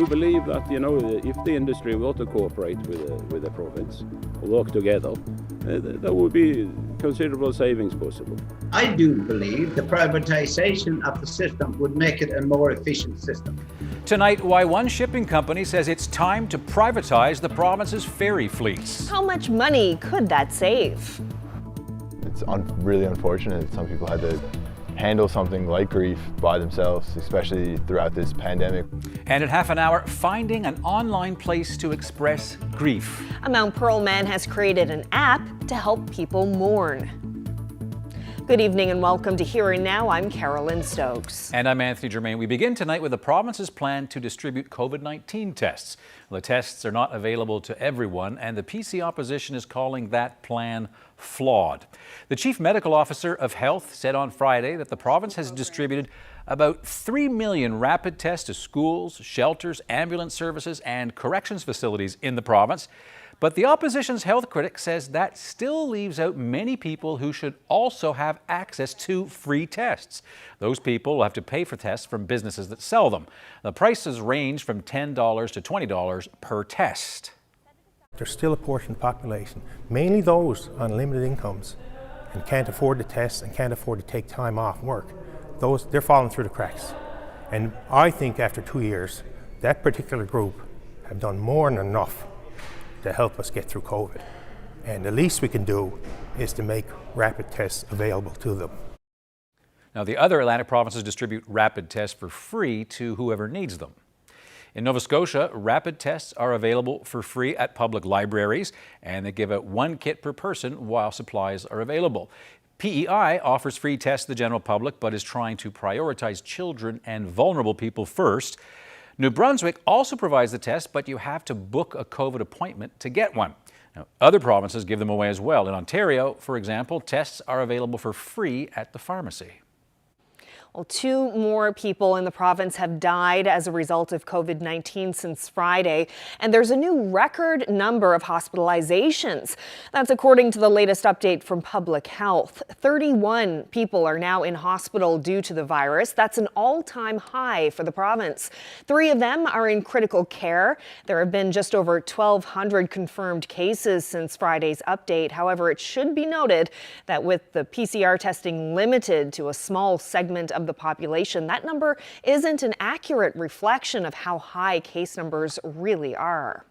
do believe that, if the industry were to cooperate with the province, work together, there would be considerable savings possible. I do believe the privatization of the system would make it a more efficient system. Tonight, why one shipping company says it's time to privatize the province's ferry fleets. How much money could that save? It's really unfortunate that some people had to handle something like grief by themselves, especially throughout this pandemic. And at half an hour, finding an online place to express grief. A Mount Pearl man has created an app to help people mourn. Good evening and welcome to Here and Now. I'm Carolyn Stokes. And I'm Anthony Germain. We begin tonight with the province's plan to distribute COVID-19 tests. The tests are not available to everyone, and the PC opposition is calling that plan flawed. The Chief Medical Officer of Health said on Friday that the province has distributed about 3 million rapid tests to schools, shelters, ambulance services, and corrections facilities in the province. But the opposition's health critic says that still leaves out many people who should also have access to free tests. Those people will have to pay for tests from businesses that sell them. The prices range from $10 to $20 per test. There's still a portion of the population, mainly those on limited incomes and can't afford the tests and can't afford to take time off work. They're falling through the cracks. And I think after 2 years, that particular group have done more than enough to help us get through COVID. And the least we can do is to make rapid tests available to them. Now, the other Atlantic provinces distribute rapid tests for free to whoever needs them. In Nova Scotia, rapid tests are available for free at public libraries, and they give out 1 kit per person while supplies are available. PEI offers free tests to the general public, but is trying to prioritize children and vulnerable people first. New Brunswick also provides the test, but you have to book a COVID appointment to get one. Now, other provinces give them away as well. In Ontario, for example, tests are available for free at the pharmacy. Well, 2 more people in the province have died as a result of COVID-19 since Friday, and there's a new record number of hospitalizations. That's according to the latest update from Public Health. 31 people are now in hospital due to the virus. That's an all-time high for the province. 3 of them are in critical care. There have been just over 1,200 confirmed cases since Friday's update. However, it should be noted that with the PCR testing limited to a small segment of the population, that number isn't an accurate reflection of how high case numbers really are.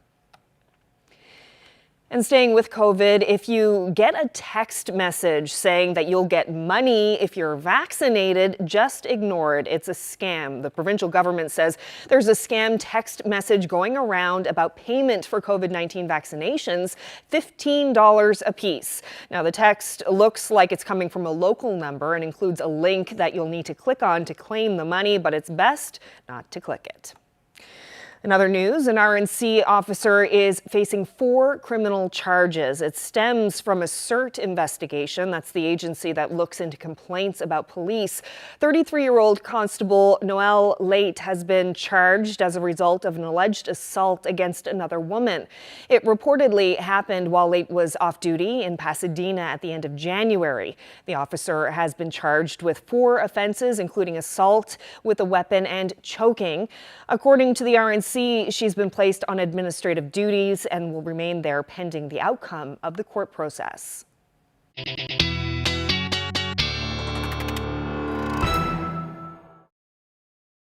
And staying with COVID, if you get a text message saying that you'll get money if you're vaccinated, just ignore it. It's a scam. The provincial government says there's a scam text message going around about payment for COVID-19 vaccinations, $15 a piece. Now, the text looks like it's coming from a local number and includes a link that you'll need to click on to claim the money, but it's best not to click it. In other news, an RNC officer is facing 4 criminal charges. It stems from a CERT investigation. That's the agency that looks into complaints about police. 33-year-old Constable Noel Late has been charged as a result of an alleged assault against another woman. It reportedly happened while Late was off duty in Pasadena at the end of January. The officer has been charged with 4 offenses, including assault with a weapon and choking. According to the RNC, she's been placed on administrative duties and will remain there pending the outcome of the court process.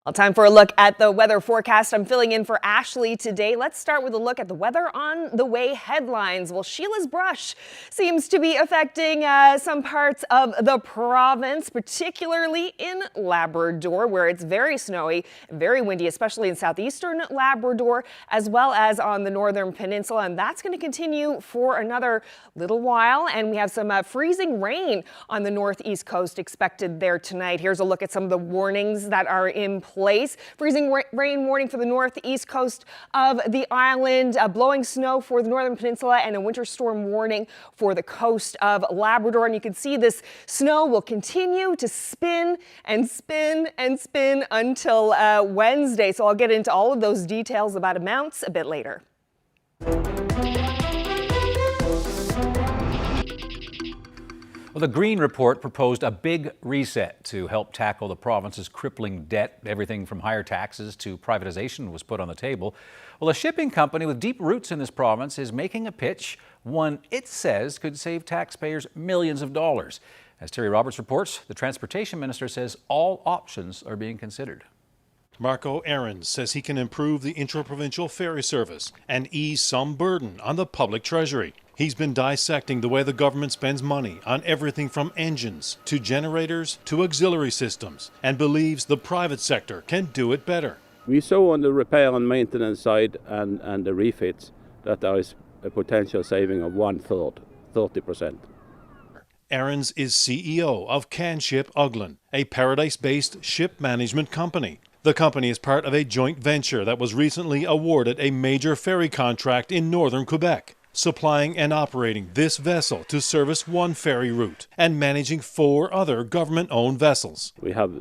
Well, time for a look at the weather forecast. I'm filling in for Ashley today. Let's start with a look at the weather on the way headlines. Well, Sheila's brush seems to be affecting some parts of the province, particularly in Labrador, where it's very snowy, very windy, especially in southeastern Labrador, as well as on the northern peninsula. And that's going to continue for another little while. And we have some freezing rain on the northeast coast expected there tonight. Here's a look at some of the warnings that are in place. Freezing rain warning for the northeast coast of the island, blowing snow for the northern peninsula, and a winter storm warning for the coast of Labrador. And you can see this snow will continue to spin and spin and spin until Wednesday. So I'll get into all of those details about amounts a bit later. Well, the Green Report proposed a big reset to help tackle the province's crippling debt. Everything from higher taxes to privatization was put on the table. Well, a shipping company with deep roots in this province is making a pitch, one it says could save taxpayers millions of dollars. As Terry Roberts reports, the Transportation Minister says all options are being considered. Marco Ahrens says he can improve the intra-provincial ferry service and ease some burden on the public treasury. He's been dissecting the way the government spends money on everything from engines to generators to auxiliary systems and believes the private sector can do it better. We saw on the repair and maintenance side and the refits that there is a potential saving of 1/3, 30%. Ahrens is CEO of CanShip Uglan, a Paradise-based ship management company. The company is part of a joint venture that was recently awarded a major ferry contract in northern Quebec, supplying and operating this vessel to service one ferry route and managing 4 other government-owned vessels. We have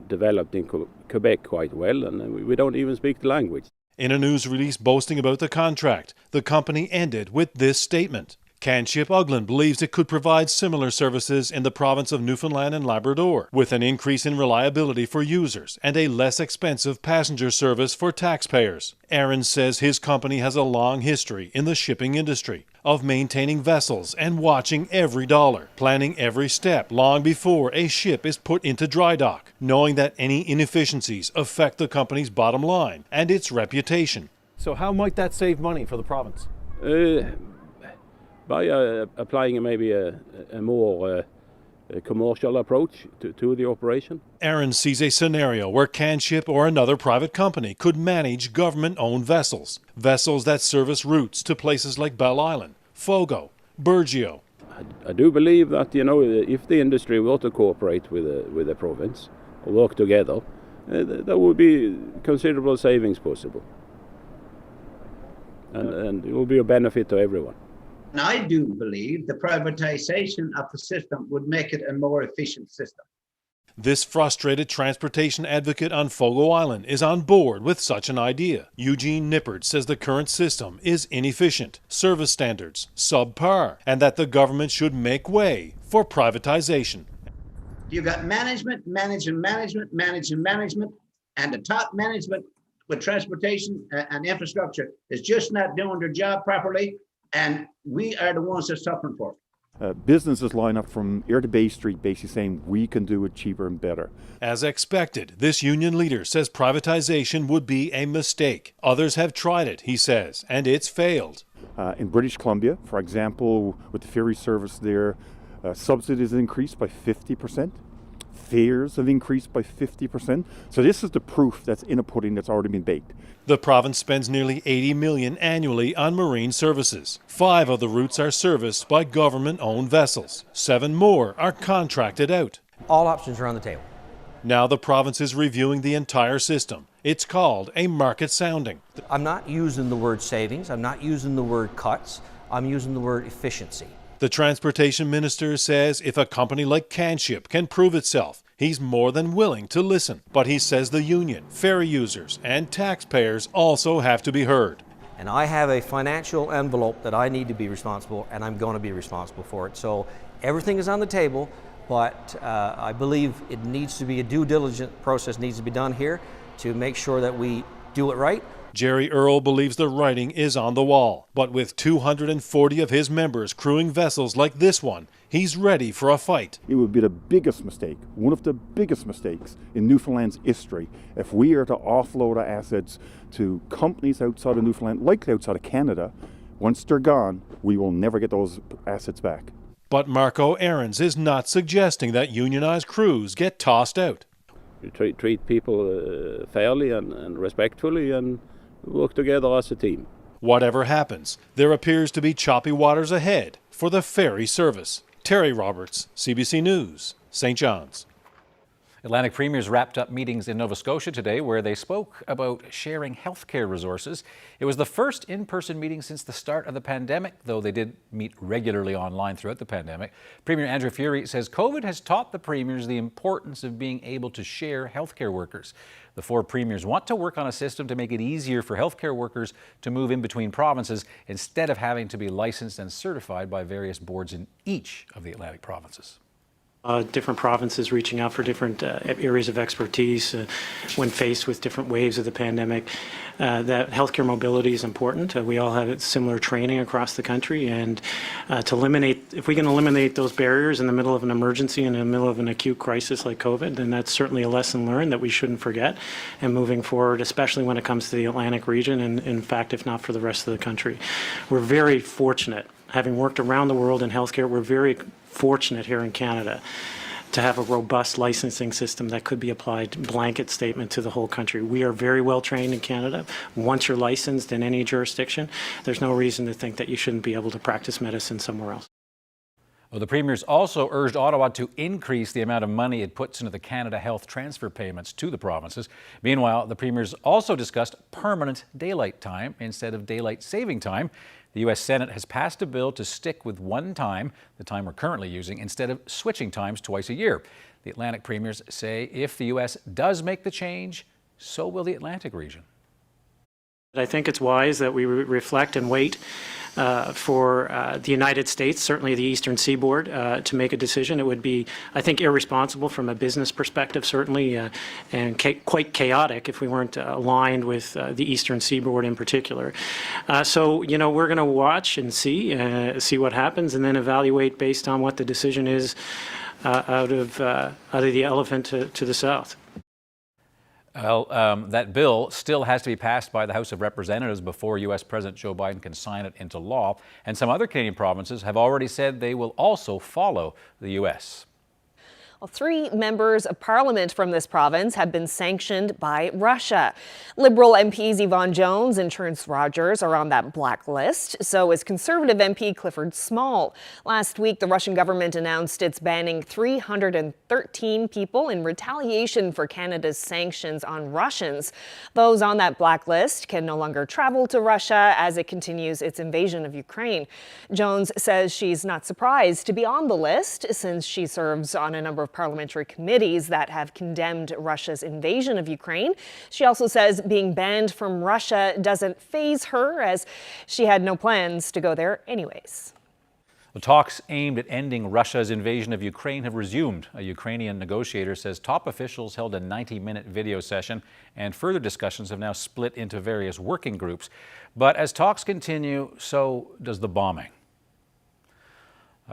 developed in Quebec quite well, and we don't even speak the language. In a news release boasting about the contract, the company ended with this statement. CanShip Uglan believes it could provide similar services in the province of Newfoundland and Labrador, with an increase in reliability for users and a less expensive passenger service for taxpayers. Ahrens says his company has a long history in the shipping industry of maintaining vessels and watching every dollar, planning every step long before a ship is put into dry dock, knowing that any inefficiencies affect the company's bottom line and its reputation. So how might that save money for the province? By applying maybe a more commercial approach to the operation. Ahrens sees a scenario where CanShip or another private company could manage government-owned vessels, vessels that service routes to places like Belle Island, Fogo, Burgeo. I do believe that, if the industry were to cooperate with the province or work together, there would be considerable savings possible, and it will be a benefit to everyone. And I do believe the privatization of the system would make it a more efficient system. This frustrated transportation advocate on Fogo Island is on board with such an idea. Eugene Nippert says the current system is inefficient, service standards subpar, and that the government should make way for privatization. You've got management, and the top management with transportation and infrastructure is just not doing their job properly. And we are the ones that are suffering for it. Businesses line up from Air to Bay Street basically saying we can do it cheaper and better. As expected, this union leader says privatization would be a mistake. Others have tried it, he says, and it's failed. In British Columbia, for example, with the ferry service there, subsidies increased by 50%. Fares have increased by 50%. So this is the proof that's in a pudding that's already been baked. The province spends nearly $80 million annually on marine services. 5 of the routes are serviced by government-owned vessels. 7 more are contracted out. All options are on the table. Now the province is reviewing the entire system. It's called a market sounding. I'm not using the word savings. I'm not using the word cuts. I'm using the word efficiency. The transportation minister says if a company like CanShip can prove itself, he's more than willing to listen. But he says the union, ferry users, and taxpayers also have to be heard. And I have a financial envelope that I need to be responsible, and I'm going to be responsible for it. So everything is on the table, but I believe it needs to be a due diligence process needs to be done here to make sure that we do it right. Jerry Earle believes the writing is on the wall, but with 240 of his members crewing vessels like this one, he's ready for a fight. It would be the biggest mistake, one of the biggest mistakes in Newfoundland's history, if we are to offload our assets to companies outside of Newfoundland, likely outside of Canada. Once they're gone, we will never get those assets back. But Marco Ahrens is not suggesting that unionized crews get tossed out. You treat people fairly and respectfully and work together as a team. Whatever happens, there appears to be choppy waters ahead for the ferry service. Terry Roberts, CBC News, St. John's. Atlantic premiers wrapped up meetings in Nova Scotia today where they spoke about sharing healthcare resources. It was the first in-person meeting since the start of the pandemic, though they did meet regularly online throughout the pandemic. Premier Andrew Furey says COVID has taught the premiers the importance of being able to share healthcare workers. The 4 premiers want to work on a system to make it easier for healthcare workers to move in between provinces instead of having to be licensed and certified by various boards in each of the Atlantic provinces. Different provinces reaching out for different areas of expertise when faced with different waves of the pandemic. That healthcare mobility is important. We all have similar training across the country, and if we can eliminate those barriers in the middle of an emergency, in the middle of an acute crisis like COVID, then that's certainly a lesson learned that we shouldn't forget. And moving forward, especially when it comes to the Atlantic region, and in fact, if not for the rest of the country. We're very fortunate. Having worked around the world in healthcare, we're very fortunate here in Canada to have a robust licensing system that could be applied blanket statement to the whole country. We are very well trained in Canada. Once you're licensed in any jurisdiction, there's no reason to think that you shouldn't be able to practice medicine somewhere else. Well, the premiers also urged Ottawa to increase the amount of money it puts into the Canada Health transfer payments to the provinces. Meanwhile, the premiers also discussed permanent daylight time instead of daylight saving time. The U.S. Senate has passed a bill to stick with one time, the time we're currently using, instead of switching times twice a year. The Atlantic premiers say if the U.S. does make the change, so will the Atlantic region. I think it's wise that we reflect and wait for the United States, certainly the Eastern Seaboard, to make a decision. It would be, I think, irresponsible from a business perspective, certainly, and quite chaotic if we weren't aligned with the Eastern Seaboard in particular. So, you know, we're going to watch and see what happens, and then evaluate based on what the decision is out of the elephant to the south. Well, that bill still has to be passed by the House of Representatives before U.S. President Joe Biden can sign it into law. And some other Canadian provinces have already said they will also follow the U.S. Well, 3 members of parliament from this province have been sanctioned by Russia. Liberal MPs Yvonne Jones and Terence Rogers are on that blacklist. So is Conservative MP Clifford Small. Last week, the Russian government announced it's banning 313 people in retaliation for Canada's sanctions on Russians. Those on that blacklist can no longer travel to Russia as it continues its invasion of Ukraine. Jones says she's not surprised to be on the list since she serves on a number of parliamentary committees that have condemned Russia's invasion of Ukraine. She also says being banned from Russia doesn't faze her, as she had no plans to go there anyways. The talks aimed at ending Russia's invasion of Ukraine have resumed. A Ukrainian negotiator says top officials held a 90-minute video session, and further discussions have now split into various working groups. But as talks continue, so does the bombing.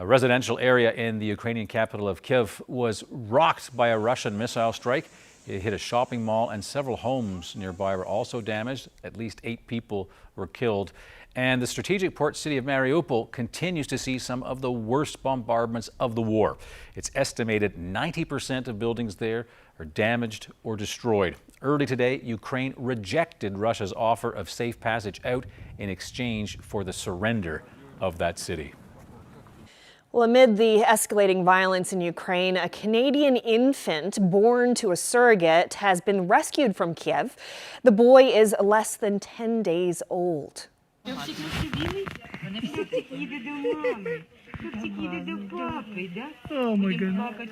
A residential area in the Ukrainian capital of Kyiv was rocked by a Russian missile strike. It hit a shopping mall, and several homes nearby were also damaged. At least 8 people were killed. And the strategic port city of Mariupol continues to see some of the worst bombardments of the war. It's estimated 90% of buildings there are damaged or destroyed. Early today, Ukraine rejected Russia's offer of safe passage out in exchange for the surrender of that city. Well, amid the escalating violence in Ukraine, a Canadian infant born to a surrogate has been rescued from Kyiv. The boy is less than 10 days old. Oh my goodness.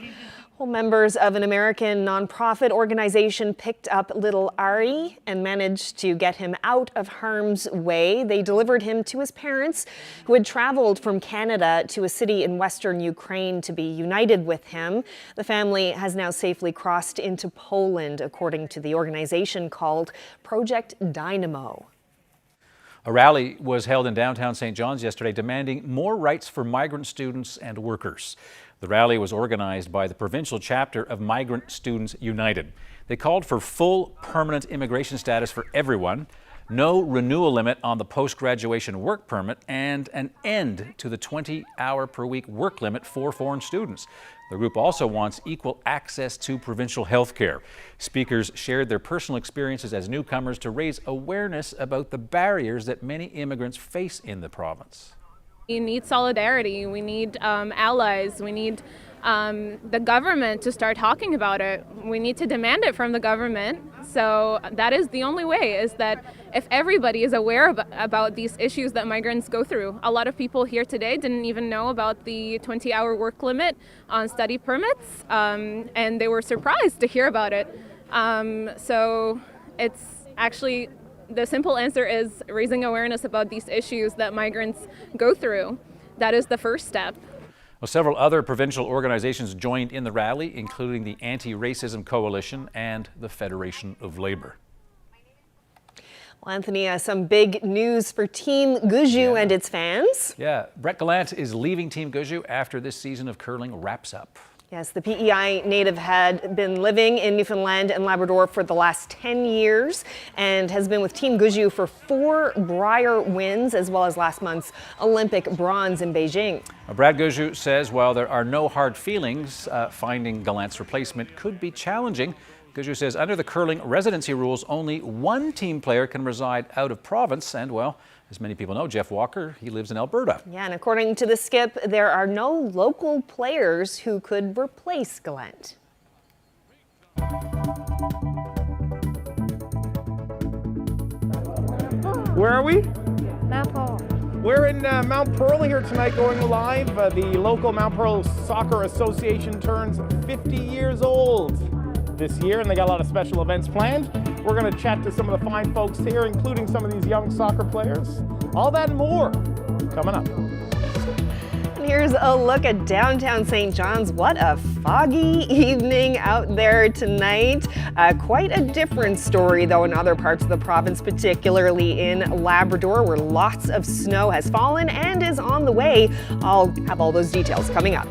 Well, members of an American nonprofit organization picked up little Ari and managed to get him out of harm's way. They delivered him to his parents, who had traveled from Canada to a city in western Ukraine to be united with him. The family has now safely crossed into Poland, according to the organization called Project Dynamo. A rally was held in downtown St. John's yesterday demanding more rights for migrant students and workers. The rally was organized by the provincial chapter of Migrant Students United. They called for full permanent immigration status for everyone, no renewal limit on the post-graduation work permit, and an end to the 20-hour-per-week work limit for foreign students. The group also wants equal access to provincial health care. Speakers shared their personal experiences as newcomers to raise awareness about the barriers that many immigrants face in the province. We need solidarity, we need allies, we need the government to start talking about it. We need to demand it from the government. So that is the only way, is that if everybody is aware about these issues that migrants go through. A lot of people here today didn't even know about the 20-hour work limit on study permits, and they were surprised to hear about it. So it's actually, the simple answer is raising awareness about these issues that migrants go through. That is the first step. Well, several other provincial organizations joined in the rally, including the Anti-Racism Coalition and the Federation of Labor. Well, Anthony, some big news for Team Gushue and its fans. Yeah, Brett Gallant is leaving Team Gushue after this season of curling wraps up. Yes, the PEI native had been living in Newfoundland and Labrador for the last 10 years and has been with Team Gushue for 4 Brier wins, as well as last month's Olympic bronze in Beijing. Brad Gushue says while there are no hard feelings, finding Gallant's replacement could be challenging. Gushue says under the curling residency rules, only one team player can reside out of province, and well, as many people know, Jeff Walker, he lives in Alberta. Yeah, and according to the skip, there are no local players who could replace Gallant. Where are we? Mount Pearl. We're in Mount Pearl here tonight going live. The local Mount Pearl Soccer Association turns 50 years old this year, and they got a lot of special events planned. We're going to chat to some of the fine folks here, including some of these young soccer players. All that and more coming up. Here's a look at downtown St. John's. What a foggy evening out there tonight. Quite a different story, though, in other parts of the province, particularly in Labrador, where lots of snow has fallen and is on the way. I'll have all those details coming up.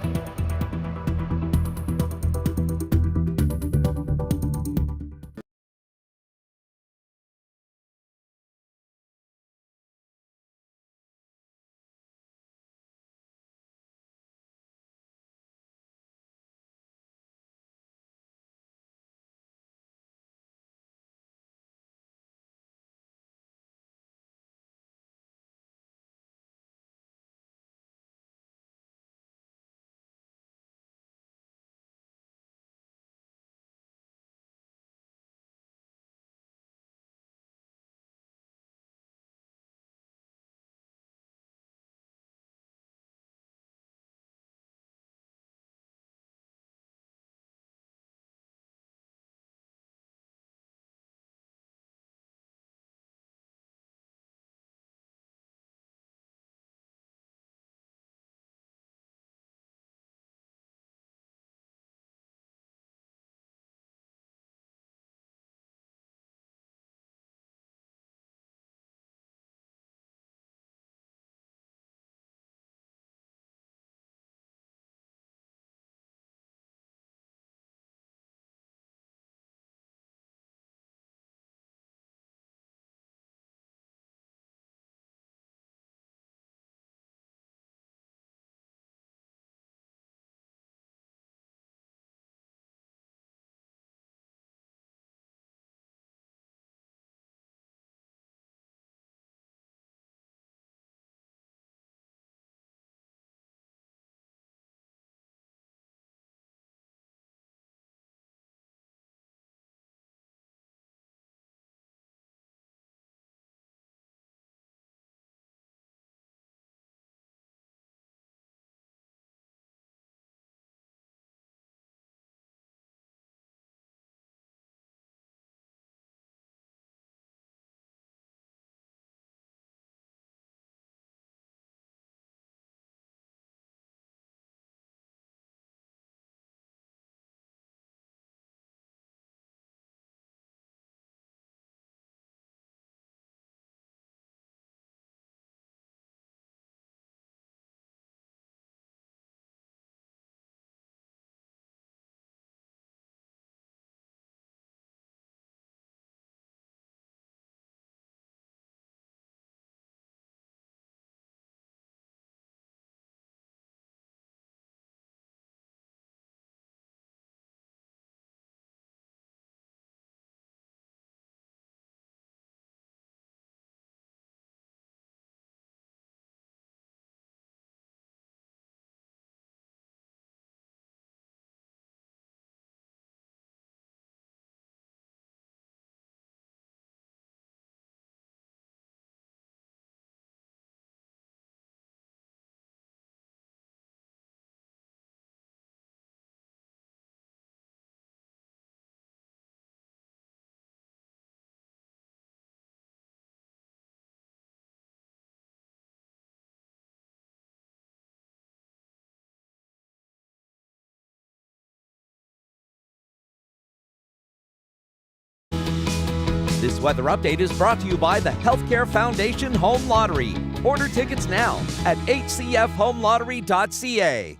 This weather update is brought to you by the Healthcare Foundation Home Lottery. Order tickets now at hcfhomelottery.ca.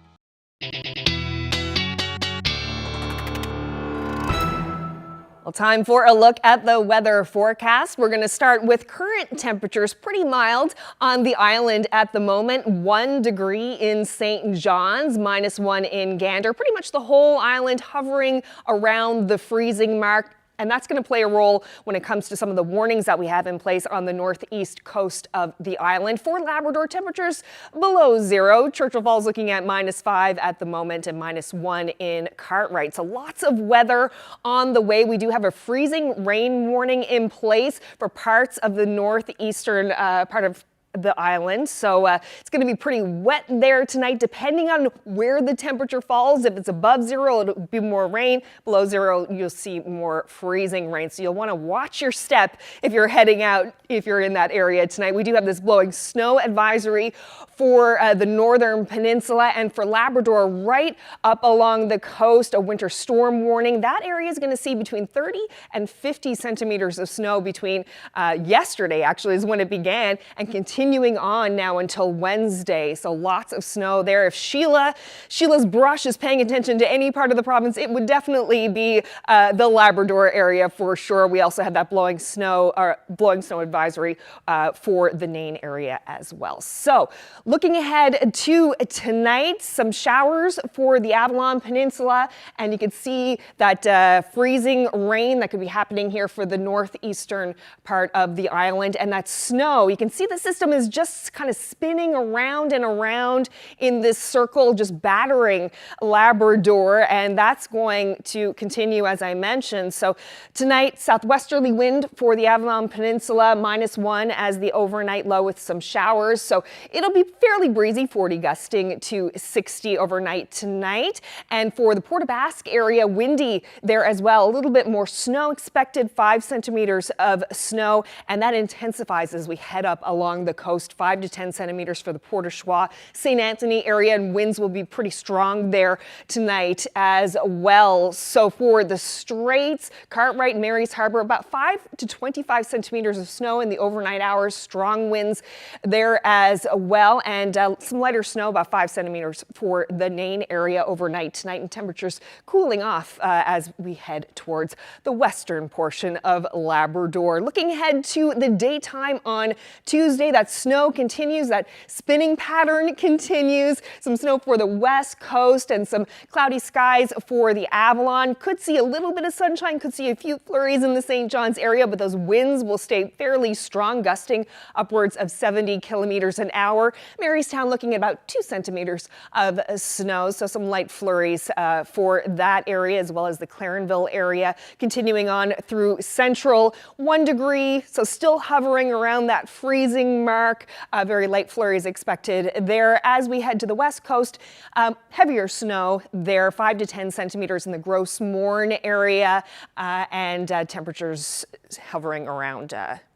Well, time for a look at the weather forecast. We're going to start with current temperatures, pretty mild on the island at the moment. 1 degree in St. John's, -1 in Gander. Pretty much the whole island hovering around the freezing mark. And that's going to play a role when it comes to some of the warnings that we have in place on the northeast coast of the island. For Labrador, temperatures below 0. Churchill Falls looking at -5 at the moment and -1 in Cartwright. So lots of weather on the way. We do have a freezing rain warning in place for parts of the northeastern part of the island. So it's going to be pretty wet there tonight, depending on where the temperature falls. If it's above 0, it'll be more rain. Below 0, you'll see more freezing rain. So you'll want to watch your step if you're heading out, if you're in that area tonight. We do have this blowing snow advisory for the northern peninsula and for Labrador right up along the coast. A winter storm warning. That area is going to see between 30 and 50 centimeters of snow between yesterday, actually, is when it began, and continuing on now until Wednesday. So lots of snow there. If Sheila's brush is paying attention to any part of the province, it would definitely be the Labrador area for sure. We also have that blowing snow advisory for the Nain area as well. So looking ahead to tonight, some showers for the Avalon Peninsula, and you can see that freezing rain that could be happening here for the northeastern part of the island, and that snow. You can see the system is just kind of spinning around and around in this circle, just battering Labrador, and that's going to continue, as I mentioned. So tonight, southwesterly wind for the Avalon Peninsula, -1 as the overnight low with some showers. So it'll be fairly breezy, 40 gusting to 60 overnight tonight. And for the Port aux Basques area, windy there as well. A little bit more snow expected, 5 centimeters of snow, and that intensifies as we head up along the coast, 5 to 10 centimeters for the Port au Choix, St. Anthony area, and winds will be pretty strong there tonight as well. So for the Straits, Cartwright, Mary's Harbour, about 5 to 25 centimeters of snow in the overnight hours, strong winds there as well, and some lighter snow, about 5 centimeters for the Nain area overnight tonight, and temperatures cooling off as we head towards the western portion of Labrador. Looking ahead to the daytime on Tuesday, that snow continues, that spinning pattern continues. Some snow for the west coast and some cloudy skies for the Avalon. Could see a little bit of sunshine, could see a few flurries in the St. John's area, but those winds will stay fairly strong, gusting upwards of 70 kilometers an hour. Marystown looking at about 2 centimeters of snow, so some light flurries for that area, as well as the Clarenville area. Continuing on through central, 1 degree, so still hovering around that freezing mark. Very light flurries expected there. As we head to the west coast, heavier snow there, 5 to 10 centimeters in the Gross Mourne area, and temperatures hovering around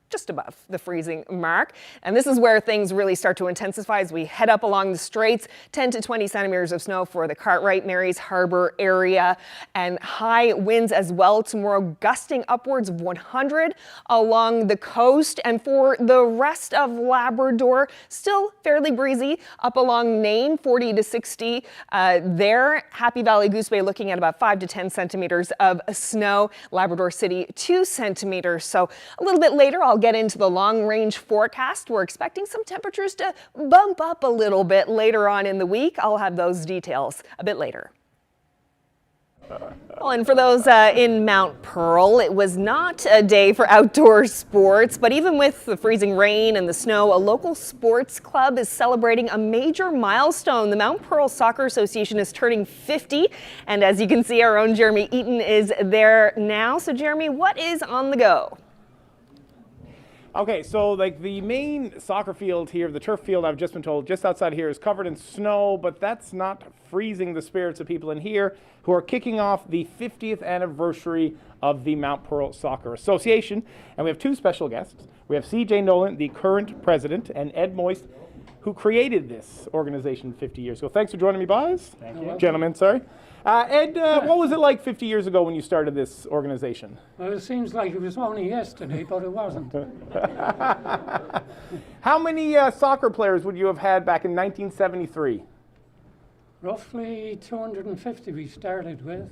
just above the freezing mark. And this is where things really start to intensify as we head up along the Straits. 10 to 20 centimeters of snow for the Cartwright, Mary's Harbour area, and high winds as well tomorrow, gusting upwards of 100 along the coast. And for the rest of Labrador, still fairly breezy up along Nain, 40 to 60 there. Happy Valley, Goose Bay looking at about 5 to 10 centimeters of snow. Labrador City, 2 centimeters. So a little bit later, I'll get into the long-range forecast. We're expecting some temperatures to bump up a little bit later on in the week. I'll have those details a bit later. Well, and for those in Mount Pearl, it was not a day for outdoor sports, but even with the freezing rain and the snow, a local sports club is celebrating a major milestone. The Mount Pearl Soccer Association is turning 50, and as you can see, our own Jeremy Eaton is there now. So Jeremy, what is on the go? Okay, so like the main soccer field here, the turf field, I've just been told, just outside here is covered in snow, but that's not freezing the spirits of people in here who are kicking off the 50th anniversary of the Mount Pearl Soccer Association. And we have 2 special guests. We have CJ Nolan, the current president, and Ed Moist, who created this organization 50 years ago. Thanks for joining me, boys. Thank you. Gentlemen, sorry. Ed, what was it like 50 years ago when you started this organization? Well, it seems like it was only yesterday, but it wasn't. How many soccer players would you have had back in 1973? Roughly 250 we started with,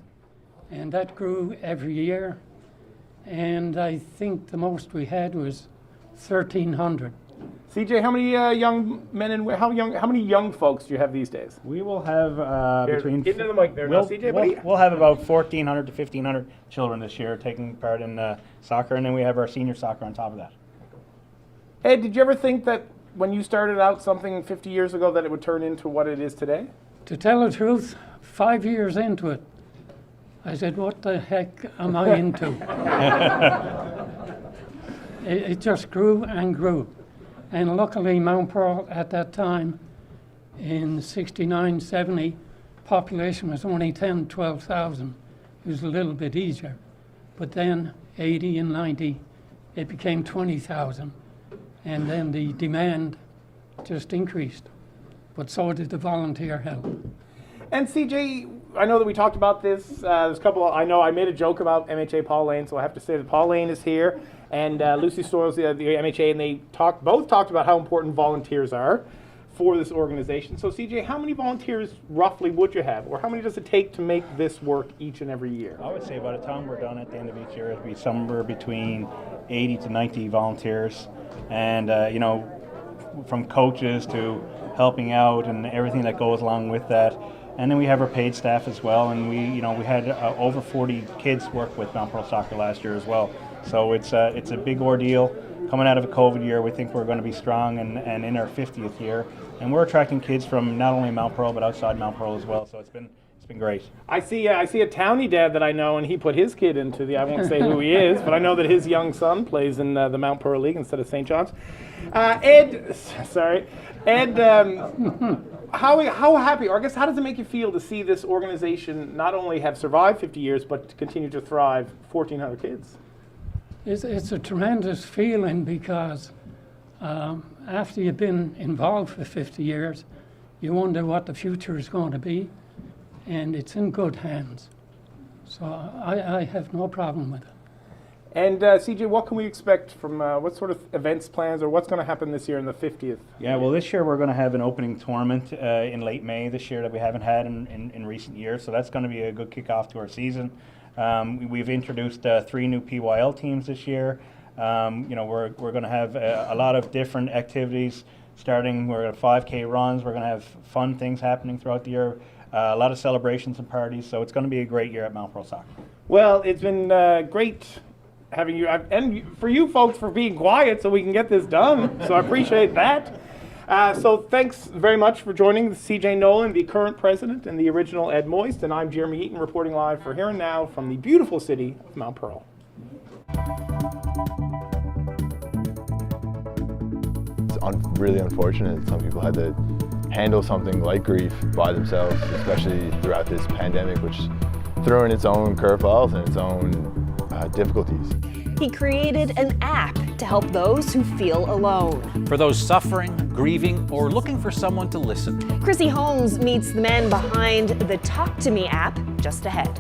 and that grew every year. And I think the most we had was 1,300. CJ, how many young men and how many young folks do you have these days? We will have between. Get into the mic there, CJ. We'll have about 1,400 to 1,500 children this year taking part in soccer, and then we have our senior soccer on top of that. Ed, did you ever think that when you started out something 50 years ago that it would turn into what it is today? To tell the truth, 5 years into it, I said, what the heck am I into? It just grew and grew. And luckily, Mount Pearl at that time, in 69, 70, population was only 10, 12,000. It was a little bit easier. But then, 80 and 90, it became 20,000. And then the demand just increased. But so did the volunteer help. And CJ, I know that we talked about this. There's a couple. I know I made a joke about MHA Paul Lane, so I have to say that Paul Lane is here, and Lucy Stoyles, the MHA, and they both talked about how important volunteers are for this organization. So CJ, how many volunteers roughly would you have, or how many does it take to make this work each and every year? I would say by the time we're done at the end of each year, it'd be somewhere between 80 to 90 volunteers, and you know, from coaches to helping out and everything that goes along with that. And then we have our paid staff as well, and we had over 40 kids work with Mount Pearl Soccer last year as well. So it's a big ordeal. Coming out of a COVID year, we think we're going to be strong and in our 50th year. And we're attracting kids from not only Mount Pearl but outside Mount Pearl as well. So it's been great. I see a Townie dad that I know, and he put his kid into I won't say who he is, but I know that his young son plays in the Mount Pearl League instead of St. John's. Ed, how happy, or I guess how does it make you feel to see this organization not only have survived 50 years, but continue to thrive 1,400 kids? It's a tremendous feeling because after you've been involved for 50 years, you wonder what the future is going to be, and it's in good hands. So I have no problem with it. And CJ, what can we expect from what sort of events plans, or what's going to happen this year in the 50th? Yeah, well, this year we're going to have an opening tournament in late May this year that we haven't had in recent years, so that's going to be a good kickoff to our season. We've introduced 3 new PYL teams this year. We're going to have a lot of different activities. Starting, we're going to 5K runs. We're going to have fun things happening throughout the year. A lot of celebrations and parties. So it's going to be a great year at Mount Pearl Soccer. Well, it's been great having you, and for you folks for being quiet so we can get this done. So I appreciate that. So thanks very much for joining CJ Nolan, the current president, and the original Ed Moist. And I'm Jeremy Eaton reporting live for Here and Now from the beautiful city of Mount Pearl. It's really unfortunate that some people had to handle something like grief by themselves, especially throughout this pandemic, which threw in its own curveballs and its own difficulties. He created an app to help those who feel alone. For those suffering, grieving, or looking for someone to listen. Chrissy Holmes meets the man behind the Talk to Me app just ahead.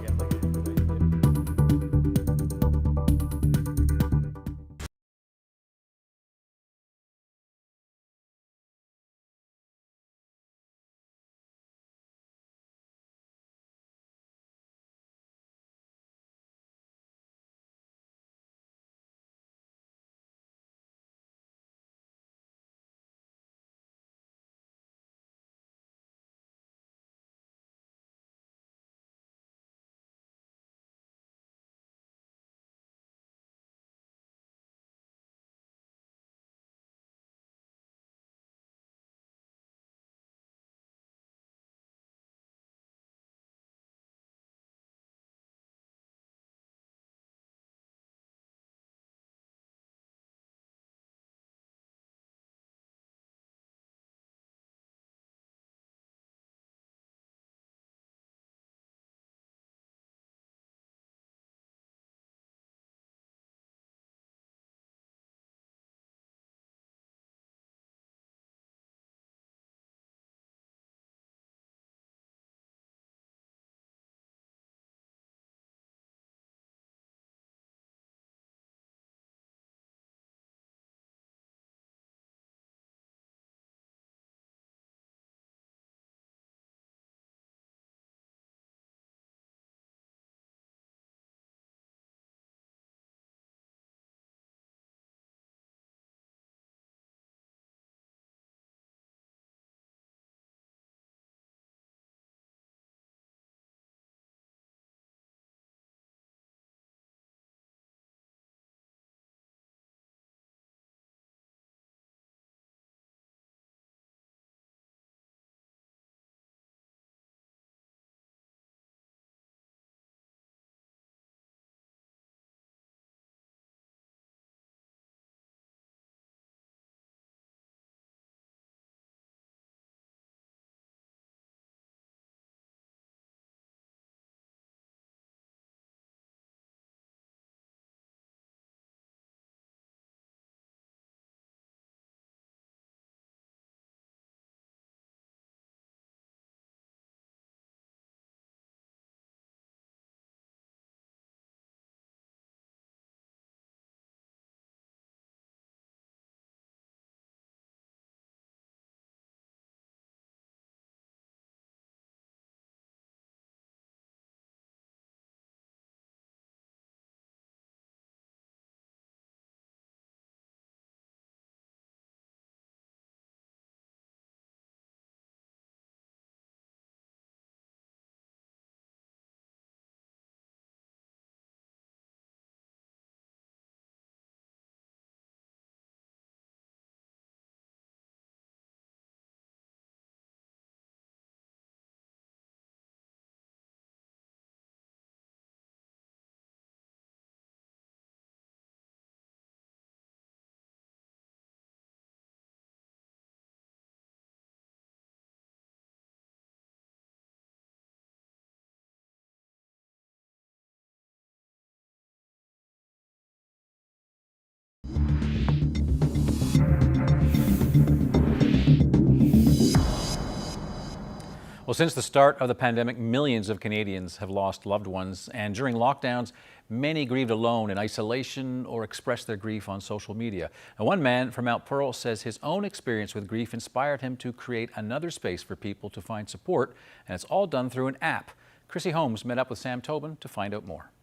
Well, since the start of the pandemic, millions of Canadians have lost loved ones, and during lockdowns, many grieved alone in isolation or expressed their grief on social media. And one man from Mount Pearl says his own experience with grief inspired him to create another space for people to find support, and it's all done through an app. Chrissy Holmes met up with Sam Tobin to find out more.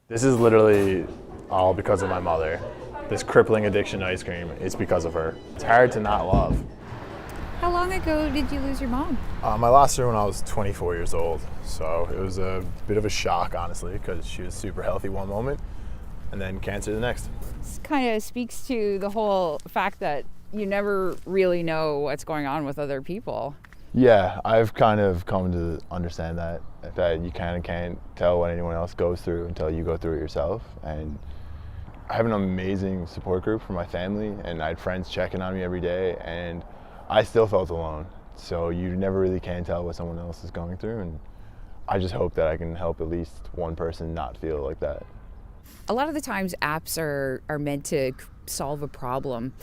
This is literally all because of my mother. This crippling addiction to ice cream, it's because of her. It's hard to not love. How long ago did you lose your mom? I lost her when I was 24 years old, so it was a bit of a shock, honestly, because she was super healthy one moment and then cancer the next. This kind of speaks to the whole fact that you never really know what's going on with other people. Yeah, I've kind of come to understand that you kind of can't tell what anyone else goes through until you go through it yourself. And I have an amazing support group for my family, and I had friends checking on me every day, and I still felt alone. So you never really can tell what someone else is going through, and I just hope that I can help at least one person not feel like that. A lot of the times apps are meant to solve a problem.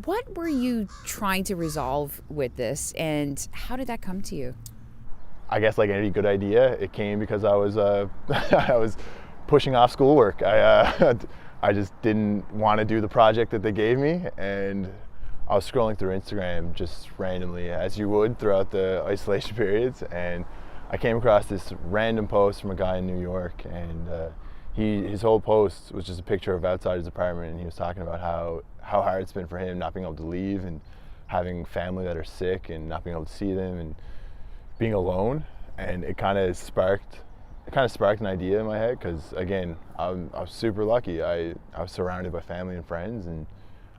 What were you trying to resolve with this, and how did that come to you? I guess like any good idea, it came because I was I was pushing off schoolwork. I just didn't want to do the project that they gave me, and I was scrolling through Instagram just randomly, as you would throughout the isolation periods, and I came across this random post from a guy in New York, and his whole post was just a picture of outside his apartment, and he was talking about how hard it's been for him not being able to leave and having family that are sick and not being able to see them and being alone. And it kind of sparked an idea in my head, because again, I was super lucky. I was surrounded by family and friends, and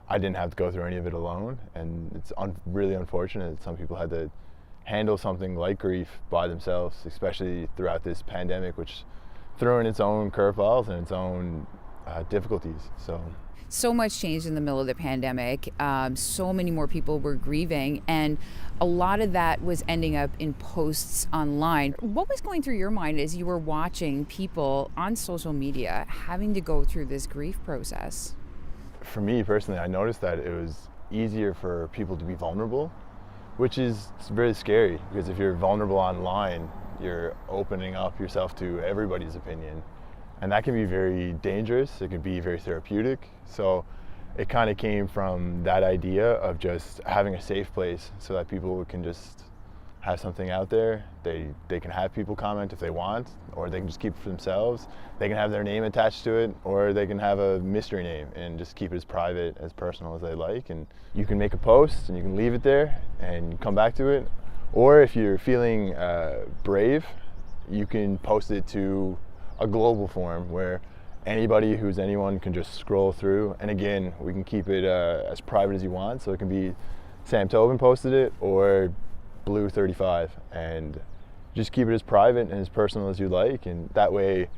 I didn't have to go through any of it alone. And it's really unfortunate that some people had to handle something like grief by themselves, especially throughout this pandemic, which threw in its own curveballs and its own difficulties. So much changed in the middle of the pandemic. So many more people were grieving, and a lot of that was ending up in posts online. What was going through your mind as you were watching people on social media having to go through this grief process? For me personally, I noticed that it was easier for people to be vulnerable, which is very scary, because if you're vulnerable online, you're opening up yourself to everybody's opinion. And that can be very dangerous. It can be very therapeutic. So it kind of came from that idea of just having a safe place so that people can just have something out there. They can have people comment if they want, or they can just keep it for themselves. They can have their name attached to it, or they can have a mystery name and just keep it as private, as personal as they like. And you can make a post and you can leave it there and come back to it. Or if you're feeling brave, you can post it to a global form where anybody who's anyone can just scroll through. And again, we can keep it as private as you want. So it can be Sam Tobin posted it or Blue 35, and just keep it as private and as personal as you like. And that way,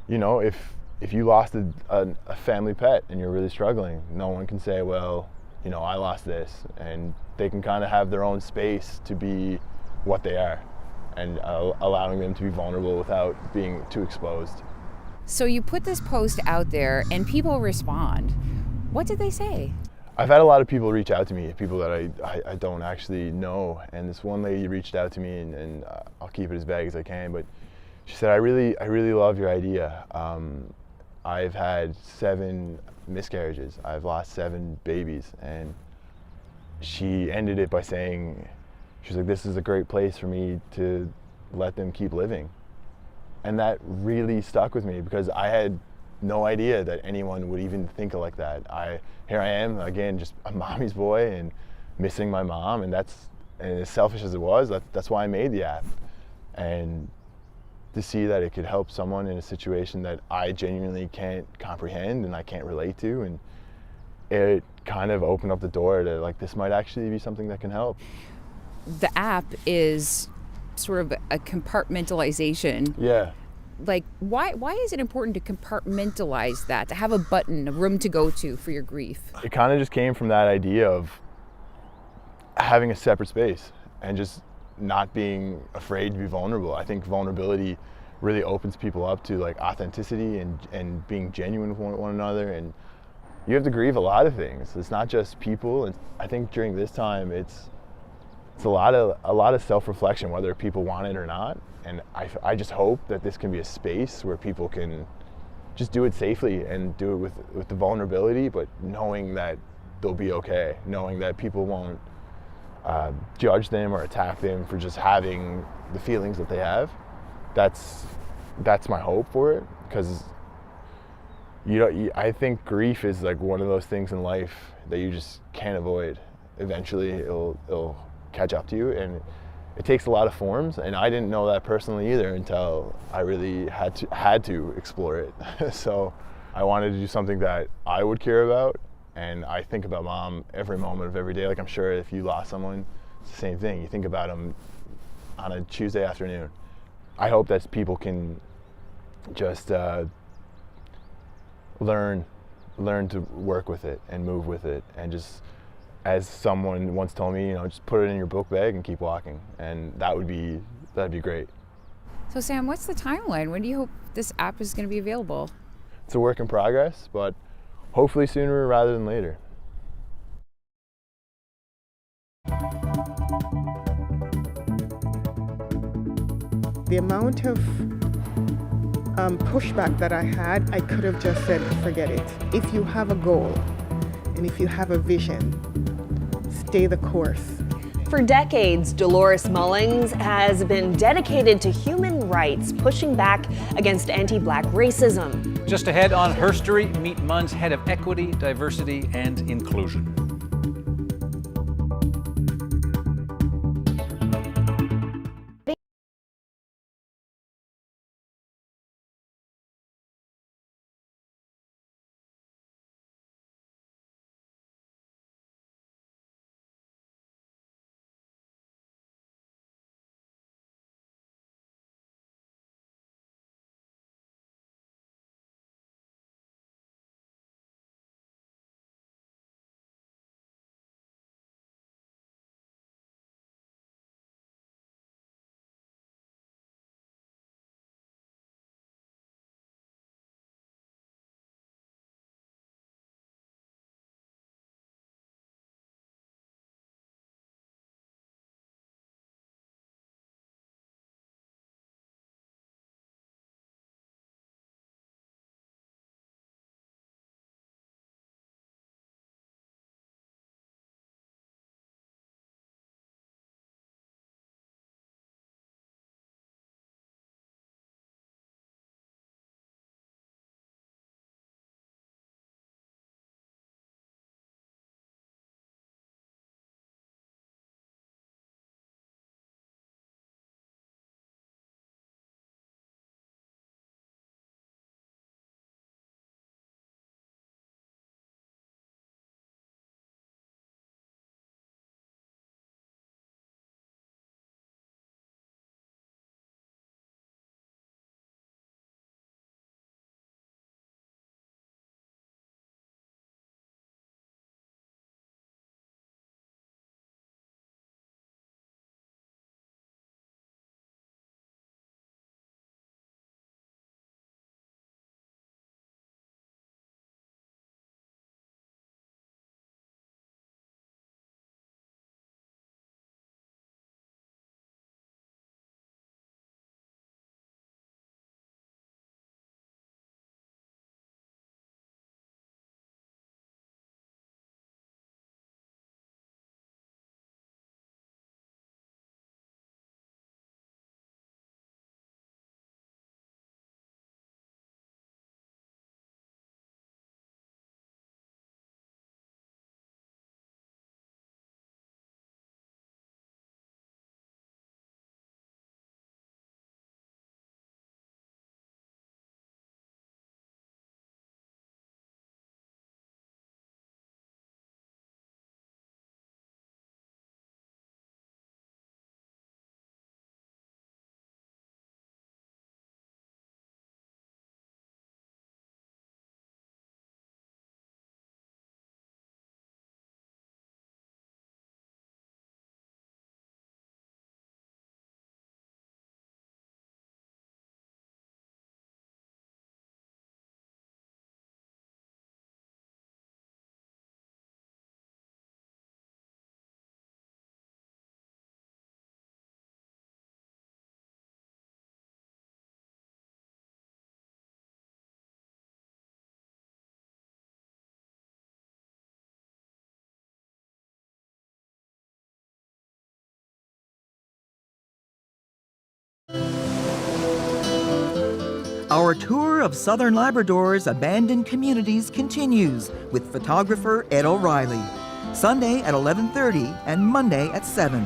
you know, if you lost a family pet and you're really struggling, no one can say, well, you know, I lost this. And they can kind of have their own space to be what they are, and allowing them to be vulnerable without being too exposed. So you put this post out there and people respond. What did they say? I've had a lot of people reach out to me, people that I don't actually know. And this one lady reached out to me, and I'll keep it as vague as I can, but she said, I really love your idea. I've had 7 miscarriages. I've lost 7 babies. And she ended it by saying, she's like, this is a great place for me to let them keep living. And that really stuck with me, because I had no idea that anyone would even think of like that. Here I am, again, just a mommy's boy and missing my mom, and as selfish as it was, that's why I made the app. And to see that it could help someone in a situation that I genuinely can't comprehend and I can't relate to, and it kind of opened up the door to, like, this might actually be something that can help. The app is sort of a compartmentalization. Yeah. Like, why is it important to compartmentalize that, to have a button, a room to go to for your grief? It kind of just came from that idea of having a separate space and just not being afraid to be vulnerable. I think vulnerability really opens people up to, like, authenticity and being genuine with one another. And you have to grieve a lot of things. It's not just people. And I think during this time, it's it's a lot of self-reflection, whether people want it or not. And I just hope that this can be a space where people can just do it safely and do it with the vulnerability, but knowing that they'll be okay, knowing that people won't judge them or attack them for just having the feelings that they have. That's my hope for it, because I think grief is like one of those things in life that you just can't avoid. Eventually it'll catch up to you, and it takes a lot of forms, and I didn't know that personally either until I really had to explore it. So I wanted to do something that I would care about, and I think about Mom every moment of every day. Like, I'm sure if you lost someone, it's the same thing. You think about them on a Tuesday afternoon. I hope that people can just learn to work with it and move with it, and just, as someone once told me, just put it in your book bag and keep walking, and that'd be great. So Sam, what's the timeline? When do you hope this app is going to be available? It's a work in progress, but hopefully sooner rather than later. The amount of pushback that I had, I could have just said, forget it. If you have a goal and if you have a vision, stay the course. For decades, Dolores Mullings has been dedicated to human rights, pushing back against anti-Black racism. Just ahead on Herstory, meet Munn's head of equity, diversity, and inclusion. Our tour of Southern Labrador's abandoned communities continues with photographer Ed O'Reilly. Sunday at 11:30 and Monday at 7.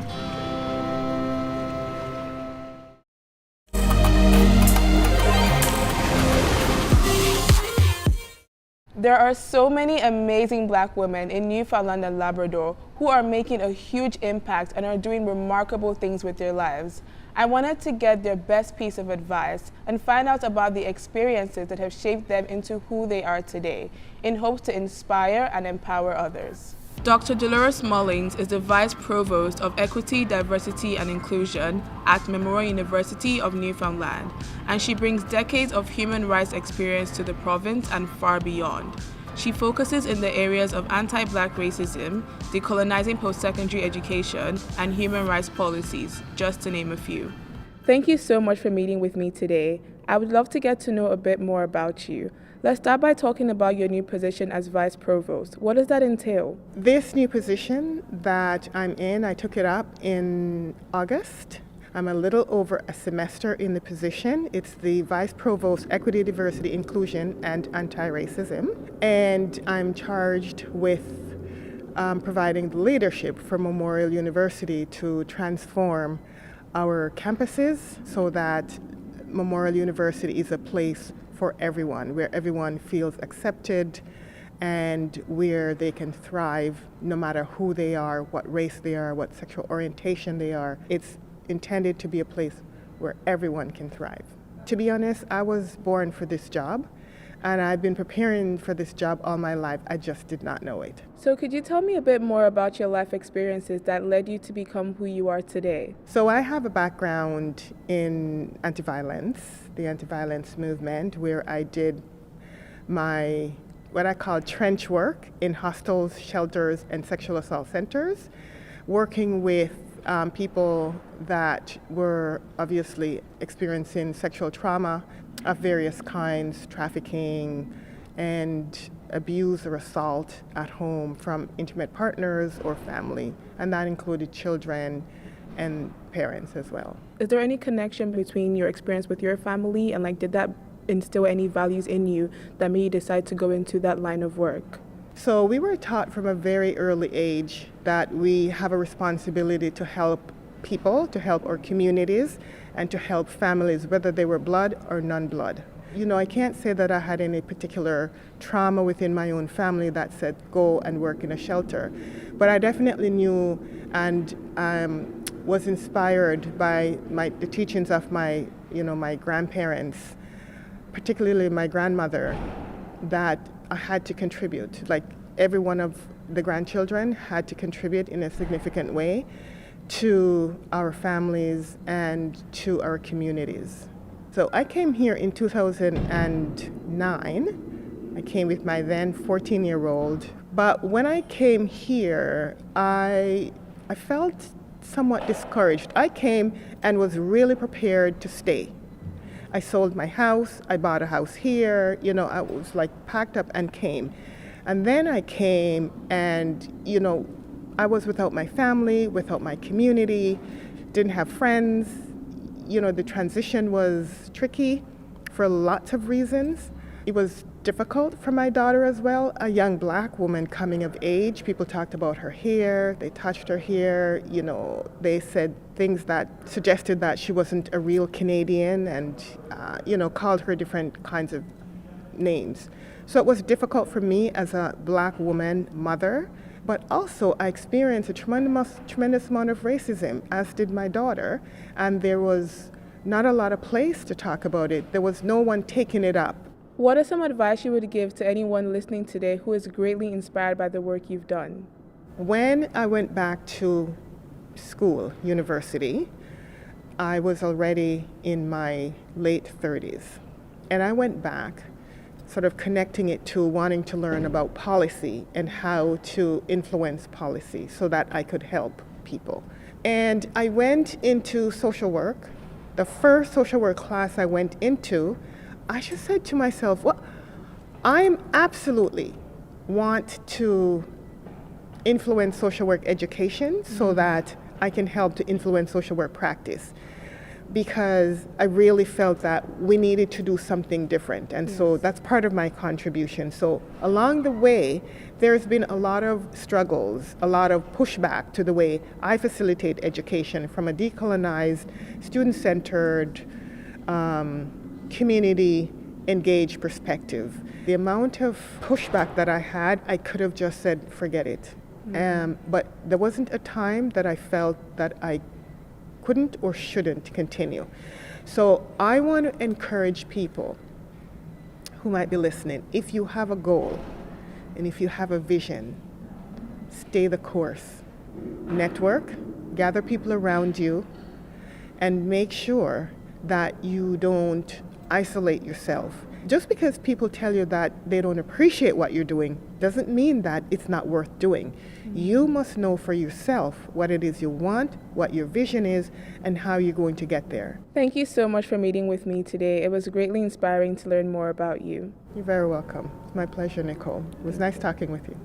There are so many amazing Black women in Newfoundland and Labrador who are making a huge impact and are doing remarkable things with their lives. I wanted to get their best piece of advice and find out about the experiences that have shaped them into who they are today, in hopes to inspire and empower others. Dr. Dolores Mullings is the Vice Provost of Equity, Diversity and Inclusion at Memorial University of Newfoundland, and she brings decades of human rights experience to the province and far beyond. She focuses in the areas of anti-Black racism, decolonizing post-secondary education, and human rights policies, just to name a few. Thank you so much for meeting with me today. I would love to get to know a bit more about you. Let's start by talking about your new position as Vice Provost. What does that entail? This new position that I'm in, I took it up in August. I'm a little over a semester in the position. It's the Vice Provost, Equity, Diversity, Inclusion, and Anti-Racism. And I'm charged with providing the leadership for Memorial University to transform our campuses so that Memorial University is a place for everyone, where everyone feels accepted and where they can thrive no matter who they are, what race they are, what sexual orientation they are. It's intended to be a place where everyone can thrive. To be honest, I was born for this job, and I've been preparing for this job all my life. I just did not know it. So could you tell me a bit more about your life experiences that led you to become who you are today? So I have a background in anti-violence, the anti-violence movement, where I did my what I call trench work in hostels, shelters, and sexual assault centers, working with people that were obviously experiencing sexual trauma of various kinds, trafficking and abuse or assault at home from intimate partners or family, and that included children and parents as well. Is there any connection between your experience with your family and did that instill any values in you that made you decide to go into that line of work? So we were taught from a very early age that we have a responsibility to help people, to help our communities, and to help families, whether they were blood or non-blood. You know, I can't say that I had any particular trauma within my own family that said go and work in a shelter, but I definitely knew and was inspired by the teachings of my grandparents, particularly my grandmother, that I had to contribute. Like every one of the grandchildren had to contribute in a significant way to our families and to our communities. So I came here in 2009. I came with my then 14-year-old. But when I came here, I felt somewhat discouraged. I came and was really prepared to stay. I sold my house, I bought a house here, I was packed up and came. And then I came and, I was without my family, without my community, didn't have friends. The transition was tricky for lots of reasons. It was difficult for my daughter as well, a young Black woman coming of age. People talked about her hair, they touched her hair, they said things that suggested that she wasn't a real Canadian and, called her different kinds of names. So it was difficult for me as a Black woman, mother, but also I experienced a tremendous amount of racism, as did my daughter, and there was not a lot of place to talk about it. There was no one taking it up. What is some advice you would give to anyone listening today who is greatly inspired by the work you've done? When I went back to school, university, I was already in my late 30s. And I went back sort of connecting it to wanting to learn about policy and how to influence policy so that I could help people. And I went into social work. The first social work class I went into, I just said to myself, well, I absolutely want to influence social work education so that I can help to influence social work practice. because I really felt that we needed to do something different. And so that's part of my contribution. So along the way, there's been a lot of struggles, a lot of pushback to the way I facilitate education from a decolonized, student-centered, community engaged perspective. The amount of pushback that I had, I could have just said, forget it. But there wasn't a time that I felt that I couldn't or shouldn't continue. So I want to encourage people who might be listening, if you have a goal and if you have a vision, stay the course. Network, gather people around you, and make sure that you don't isolate yourself. Just because people tell you that they don't appreciate what you're doing doesn't mean that it's not worth doing. You must know for yourself what it is you want, what your vision is, and how you're going to get there. Thank you so much for meeting with me today. It was greatly inspiring to learn more about you. You're very welcome. It's my pleasure, Nicole. It was nice talking with you.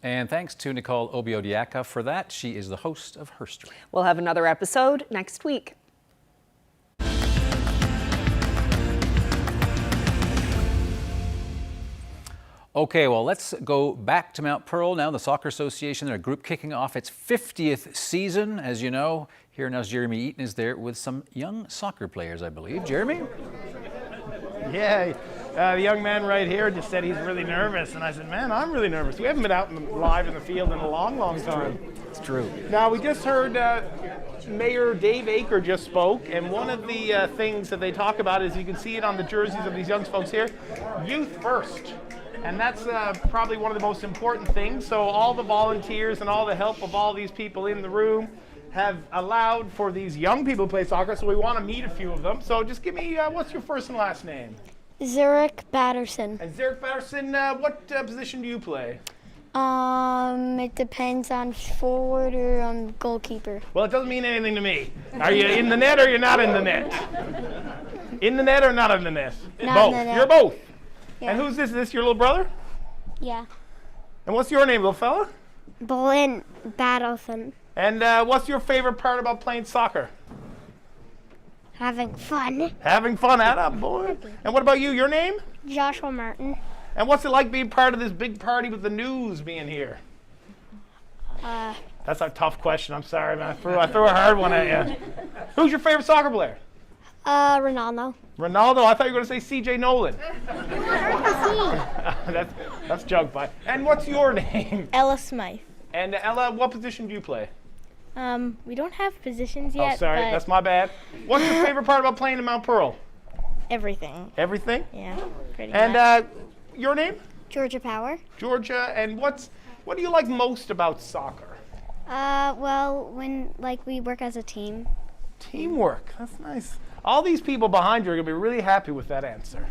And thanks to Nicole Obiodiaka for that. She is the host of Herstory. We'll have another episode next week. Okay, well, let's go back to Mount Pearl now. The Soccer Association, their group kicking off its 50th season. As you know, here now's Jeremy Eaton is there with some young soccer players, I believe. Jeremy? Yeah, the young man right here just said he's really nervous. And I said, man, I'm really nervous. We haven't been out live in the field in a long, long time. It's true. Now, we just heard Mayor Dave Aker just spoke, and one of the things that they talk about is, you can see it on the jerseys of these young folks here, youth first. And that's probably one of the most important things. So all the volunteers and all the help of all these people in the room have allowed for these young people to play soccer. So we want to meet a few of them. So just give me, what's your first and last name? Zurich Batterson. And Zurich Batterson, what position do you play? It depends on forward or on goalkeeper. Well, it doesn't mean anything to me. Are you in the net or you're not in the net? In the net or not in the net? Not both. in the net. You're both. Yeah. And who's this? Is this your little brother? Yeah. And what's your name, little fella? Bolin Battleson. And what's your favorite part about playing soccer? Having fun. Having fun, boy. And what about you? Your name? Joshua Martin. And what's it like being part of this big party with the news being here? That's a tough question. I'm sorry, man. I threw a hard one at you. Who's your favorite soccer player? Ronaldo. Ronaldo? I thought you were going to say CJ Nolan. That's jug by. And what's your name? Ella Smythe. And Ella, what position do you play? We don't have positions yet. Oh, sorry, that's my bad. What's your favorite part about playing in Mount Pearl? Everything. Everything? Yeah, pretty and, much. Your name? Georgia Power. Georgia, and what do you like most about soccer? Well, when we work as a team. Teamwork, that's nice. All these people behind you are going to be really happy with that answer.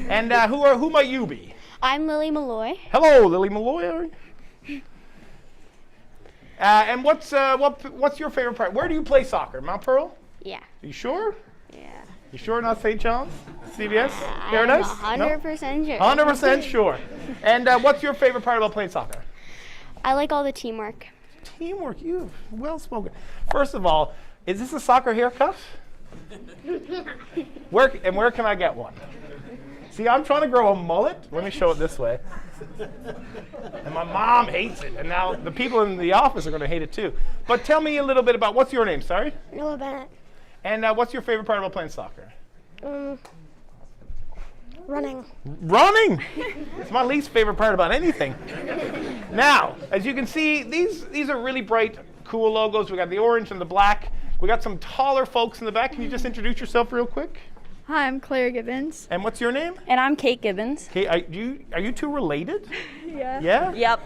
And who might you be? I'm Lily Malloy. Hello, Lily Malloy. And what's your favorite part? Where do you play soccer? Mount Pearl? Yeah. Are you sure? Yeah. You sure not St. John's? CBS? Paradise? I'm 100% sure. 100% sure. And what's your favorite part about playing soccer? I like all the teamwork. Teamwork, you well spoken. First of all, is this a soccer haircut? Where can I get one? See, I'm trying to grow a mullet. Let me show it this way. And my mom hates it, and now the people in the office are going to hate it too. But tell me a little bit about, what's your name, sorry? Noah Bennett. And what's your favorite part about playing soccer? Running. Running! It's my least favorite part about anything. Now, as you can see, these are really bright, cool logos. We got the orange and the black. We got some taller folks in the back. Can you just introduce yourself real quick? Hi, I'm Claire Gibbons. And what's your name? And I'm Kate Gibbons. Kate, are you two related? Yeah. Yeah? Yep.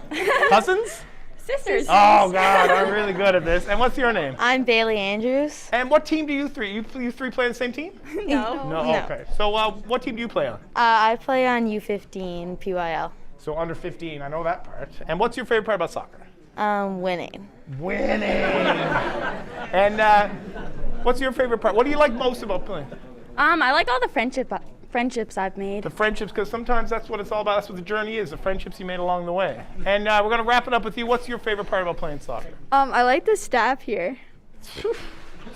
Cousins? Sisters. Oh, God, I'm really good at this. And what's your name? I'm Bailey Andrews. And what team do you three? You three play on the same team? No. No, okay. So what team do you play on? I play on U15 PYL. So under 15, I know that part. And what's your favorite part about soccer? Winning. Winning. And what's your favorite part? What do you like most about playing? I like all the friendships I've made. The friendships, because sometimes that's what it's all about. That's what the journey is, the friendships you made along the way. And we're going to wrap it up with you. What's your favorite part about playing soccer? I like the staff here.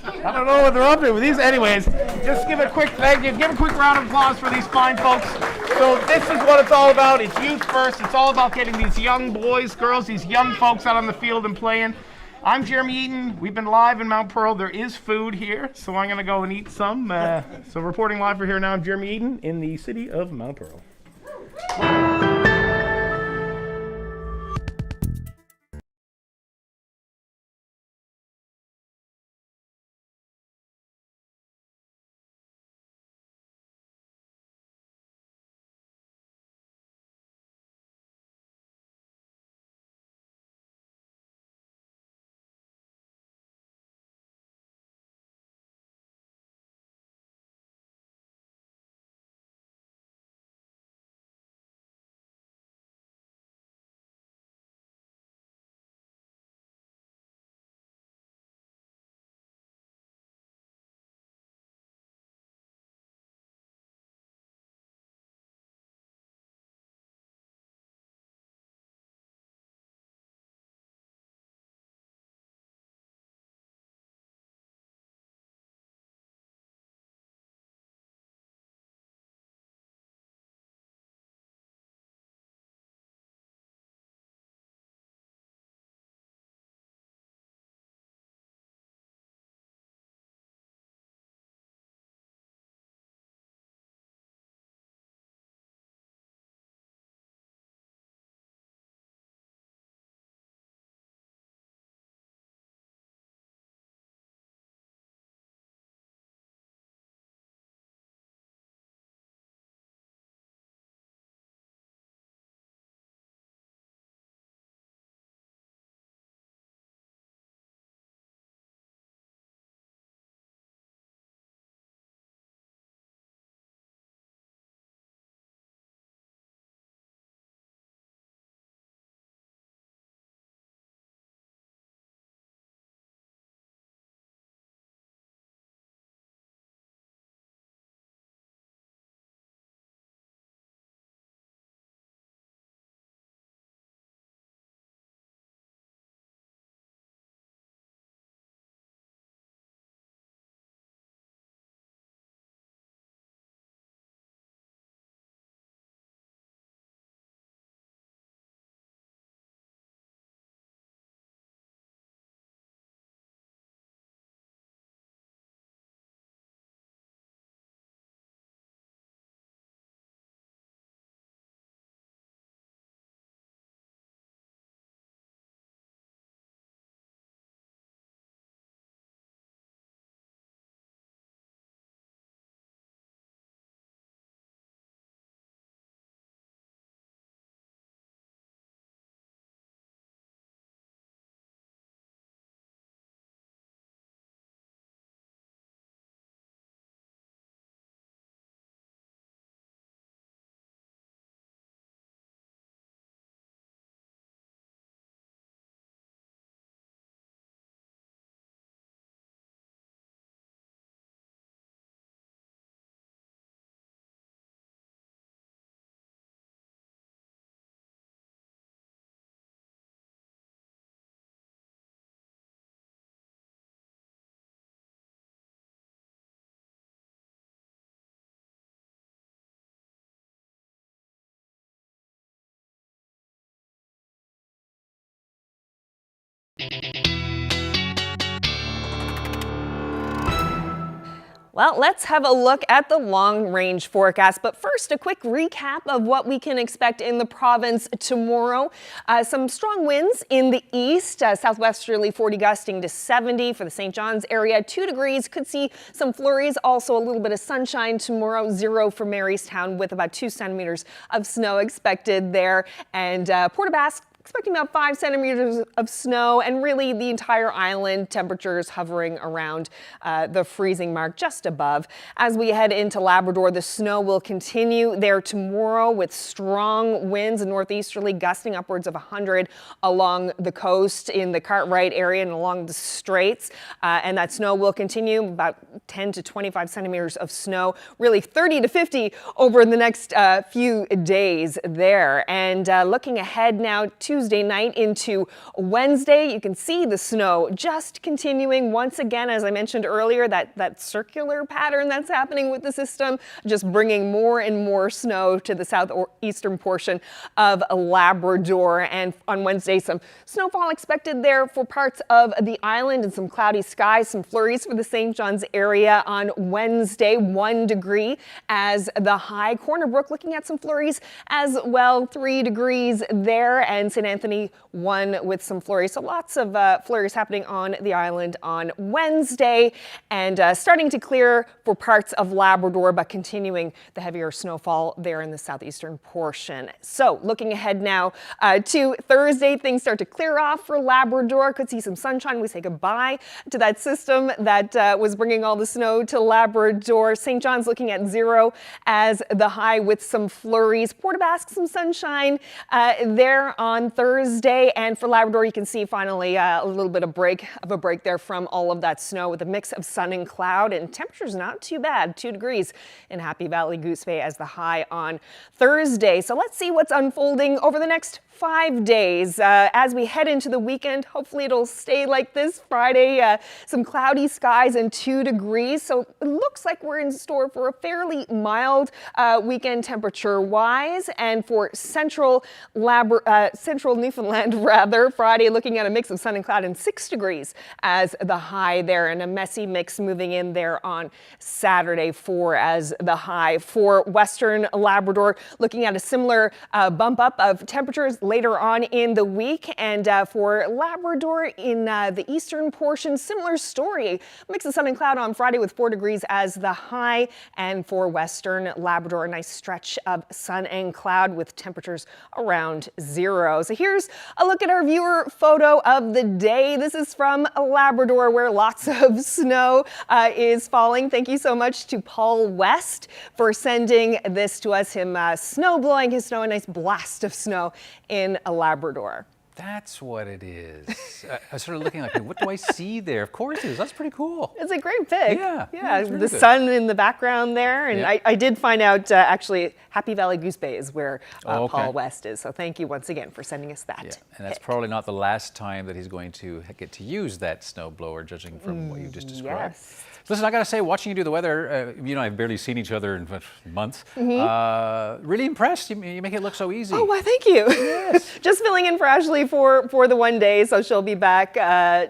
I don't know what they're up to with these. Anyways, just give a quick thank you. Give a quick round of applause for these fine folks. So this is what it's all about. It's youth first. It's all about getting these young boys, girls, these young folks out on the field and playing. I'm Jeremy Eaton. We've been live in Mount Pearl. There is food here, so I'm going to go and eat some. So reporting live for here now, I'm Jeremy Eaton in the city of Mount Pearl. Well, let's have a look at the long-range forecast. But first, a quick recap of what we can expect in the province tomorrow. Some strong winds in the east, southwesterly 40 gusting to 70 for the St. John's area. 2 degrees, could see some flurries. Also a little bit of sunshine tomorrow. 0 for Marystown with about 2 centimeters of snow expected there. And Port aux Basques, expecting about 5 centimeters of snow, and really the entire island temperatures hovering around the freezing mark, just above. As we head into Labrador, the snow will continue there tomorrow with strong winds and northeasterly gusting upwards of 100 along the coast in the Cartwright area and along the straits. And that snow will continue, about 10 to 25 centimeters of snow, really 30 to 50 over the next few days there. And looking ahead now to Tuesday night into Wednesday. You can see the snow just continuing once again, as I mentioned earlier, that circular pattern that's happening with the system, just bringing more and more snow to the southeastern portion of Labrador. And on Wednesday, some snowfall expected there for parts of the island and some cloudy skies, some flurries for the St. John's area on Wednesday, 1 degree as the high. Corner Brook looking at some flurries as well, 3 degrees there, and St. Anthony 1 with some flurries. So lots of flurries happening on the island on Wednesday, and starting to clear for parts of Labrador, but continuing the heavier snowfall there in the southeastern portion. So looking ahead now to Thursday, things start to clear off for Labrador. Could see some sunshine. We say goodbye to that system that was bringing all the snow to Labrador. St. John's looking at 0 as the high with some flurries. Port aux Basques, some sunshine there on Thursday. And for Labrador, you can see finally a little bit of a break there from all of that snow with a mix of sun and cloud, and temperatures not too bad, 2 degrees in Happy Valley Goose Bay as the high on Thursday. So let's see what's unfolding over the next 5 days as we head into the weekend. Hopefully it'll stay like this. Friday, some cloudy skies and 2 degrees. So it looks like we're in store for a fairly mild weekend temperature wise. And for central Newfoundland rather, Friday looking at a mix of sun and cloud and 6 degrees as the high there, and a messy mix moving in there on Saturday, 4 as the high. For Western Labrador, looking at a similar bump up of temperatures later on in the week. And for Labrador in the eastern portion, similar story. Mix of sun and cloud on Friday with 4 degrees as the high. And for Western Labrador, a nice stretch of sun and cloud with temperatures around 0. So here's a look at our viewer photo of the day. This is from Labrador, where lots of snow is falling. Thank you so much to Paul West for sending this to us. Him snow blowing his snow, a nice blast of snow in Labrador. That's what it is. I was sort of looking like, what do I see there? Of course it is. That's pretty cool. It's a great pic. Yeah. The really sun in the background there. And Yeah. I did find out actually Happy Valley Goose Bay is where Okay. Paul West is. So thank you once again for sending us that. Yeah. And that's probably not the last time that he's going to get to use that snow blower, judging from what you just described. Yes. Listen, I got to say, watching you do the weather, you and I have barely seen each other in months. Really impressed. You make it look so easy. Oh, why, thank you. Yes. Just filling in for Ashley for the one day. So she'll be back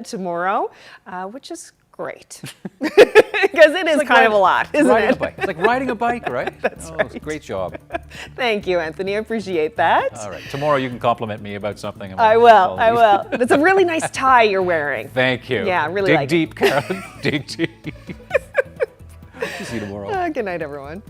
tomorrow, which is great. Because it is kind of a lot, isn't it? It's like riding a bike, right? That's right. Great job. Thank you, Anthony. I appreciate that. All right. Tomorrow you can compliment me about something. I will. That's a really nice tie you're wearing. Thank you. Yeah, really Dig like deep, Carol. Dig deep. See you tomorrow. Good night, everyone.